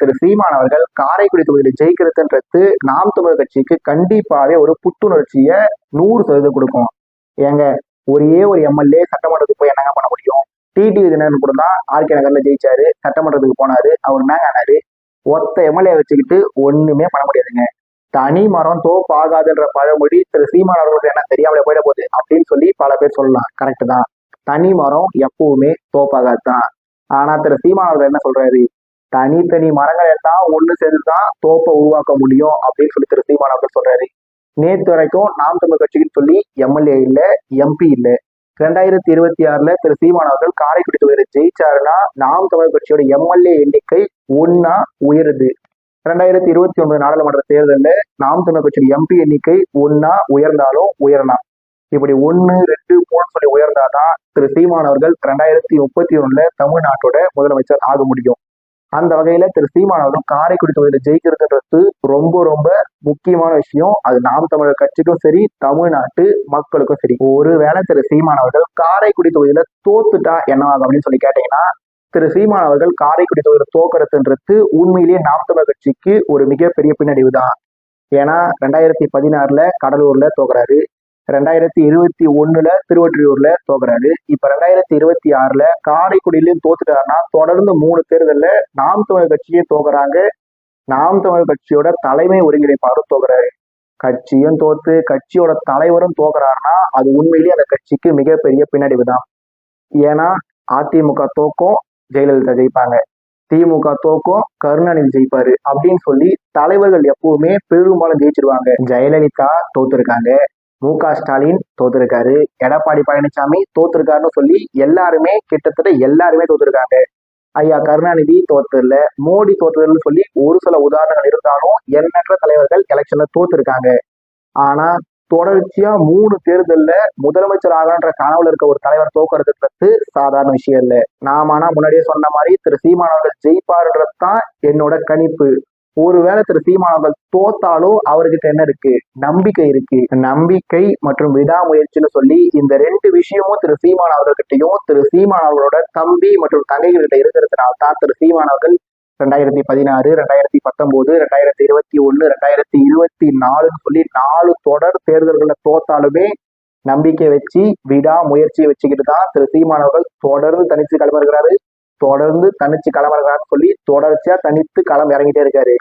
திரு சீமான் அவர்கள் காரைக்குடி தொகுதியில் ஜெயிக்கிறதுன்றது நாம் தமிழர் கட்சிக்கு கண்டிப்பாவே ஒரு புத்துணர்ச்சியை 100% கொடுக்கும். ஏங்க, ஒரே ஒரு எம்எல்ஏ சட்டமன்றத்துக்கு போய் என்னங்க பண்ண முடியும்? டிடிவி தினகரன் கூட தான் ஆர்கே நகர்ல ஜெயிச்சாரு, சட்டமன்றத்துக்கு போனாரு. அவர் என்னங்க ஆனாரு? ஒத்த எம்எல்ஏ வச்சுக்கிட்டு ஒண்ணுமே பண்ண முடியாதுங்க. தனி மரம் தோப்பாகாதுன்ற பழமொழி திரு சீமான் அவர்களுக்கு என்ன தெரியாமலே போயிட போகுது அப்படின்னு சொல்லி பல பேர் சொல்லலாம். கரெக்ட் தான், தனி மரம் எப்பவுமே தோப்பாகாது தான். ஆனா திரு சீமான் அவர்கள் என்ன சொல்றாரு? தனித்தனி மரங்களை தான் ஒண்ணு சேர்ந்துதான் தோப்பை உருவாக்க முடியும் அப்படின்னு சொல்லி திரு சீமான் அவர்கள் சொல்றாரு. நேற்று வரைக்கும் நாம் தமிழ் கட்சிக்குன்னு சொல்லி எம்எல்ஏ இல்ல, எம்பி இல்ல. 2026 திரு சீமான் அவர்கள் காரைக்குடி தொகுதியில் ஜெயிச்சாருன்னா நாம் தமிழ் கட்சியோட எம்எல்ஏ எண்ணிக்கை ஒன்னா உயருது. 2029 நாடாளுமன்ற தேர்தலில் நாம் தமிழ் கட்சியின் எம்பி எண்ணிக்கை ஒன்னா உயர்ந்தாலும் உயரலாம். இப்படி 1, 2, 3 சொல்லி உயர்ந்தாதான் திரு சீமான் அவர்கள் 2031 தமிழ்நாட்டோட முதலமைச்சர் ஆக முடியும். அந்த வகையில திரு சீமான் அவர்கள் காரைக்குடி தொகுதியில ஜெயிக்கிறதுன்றது ரொம்ப ரொம்ப முக்கியமான விஷயம். அது நாம் தமிழர் கட்சிக்கும் சரி, தமிழ்நாட்டு மக்களுக்கும் சரி. ஒருவேளை திரு சீமான் அவர்கள் காரைக்குடி தொகுதியில தோத்துட்டா என்னவாகும் அப்படின்னு சொல்லி கேட்டீங்கன்னா, திரு சீமான் அவர்கள் காரைக்குடி தொகுதியில தோக்கிறதுன்றது உண்மையிலேயே நாம் தமிழர் கட்சிக்கு ஒரு மிகப்பெரிய பின்னடைவு தான். ஏன்னா 2016 கடலூர்ல தோக்குறாரு, 2021 திருவொற்றியூர்ல தோக்குறாரு, இப்ப 2026 காரைக்குடியிலையும் தோத்துட்டாருன்னா தொடர்ந்து 3 தேர்தல்ல நாம் தமிழர் கட்சியே தோக்குறாங்க. நாம் தமிழர் கட்சியோட தலைமை ஒருங்கிணைப்பாளரும் தோக்குறாரு. கட்சியும் தோத்து கட்சியோட தலைவரும் தோக்குறாருன்னா அது உண்மையிலேயே அந்த கட்சிக்கு மிகப்பெரிய பின்னடைவு தான். ஏன்னா அதிமுக தோக்கும், ஜெயலலிதா ஜெயிப்பாங்க, திமுக தோக்கும், கருணாநிதி ஜெயிப்பாரு அப்படின்னு சொல்லி தலைவர்கள் எப்பவுமே பெரும்பாலும் ஜெயிச்சிருவாங்க. ஜெயலலிதா தோத்துருக்காங்க, மு.க. ஸ்டாலின் தோத்துருக்காரு, எடப்பாடி பழனிசாமி தோத்துருக்காருன்னு சொல்லி கிட்டத்தட்ட எல்லாருமே தோத்துருக்காங்க. ஐயா கருணாநிதி தோத்ததில்ல, மோடி தோத்ததில்லைன்னு சொல்லி ஒரு சில உதாரணங்கள் இருந்தாலும் எண்ணற்ற தலைவர்கள் எலெக்ஷன்ல தோத்துருக்காங்க. ஆனா தொடர்ச்சியா 3 தேர்தல்ல முதலமைச்சர் ஆகன்ற கனவுல இருக்க ஒரு தலைவர் தோக்குறதுன்றது சாதாரண விஷயம் இல்லை. நாம ஆனா முன்னாடியே சொன்ன மாதிரி திரு சீமான் அவர்கள் ஜெயிப்பாருன்றது தான் என்னோட கணிப்பு. ஒருவேளை திரு சீமான் அவர்கள் தோத்தாலும் அவர்கிட்ட என்ன இருக்கு? நம்பிக்கை இருக்கு. நம்பிக்கை மற்றும் விடாமுயற்சின்னு சொல்லி இந்த 2 விஷயமும் திரு சீமான் அவர்கிட்டையும் திரு சீமான் அவர்களோட தம்பி மற்றும் தங்கைகிட்ட இருக்கிறதுனால தான் திரு சீமான் அவர்கள் 2016, 2019, 2021, 2024 சொல்லி 4 தொடர் தேர்தல்களை தோத்தாலுமே நம்பிக்கை வச்சு விடாமுயற்சியை வச்சுக்கிட்டு தான் திரு சீமான் அவர்கள் தொடர்ந்து தனிச்சு களமிறங்குறாரு. தொடர்ந்து தனிச்சு களமிறங்குறாருன்னு சொல்லி தொடர்ச்சியா தனித்து களம் இறங்கிட்டே இருக்காரு.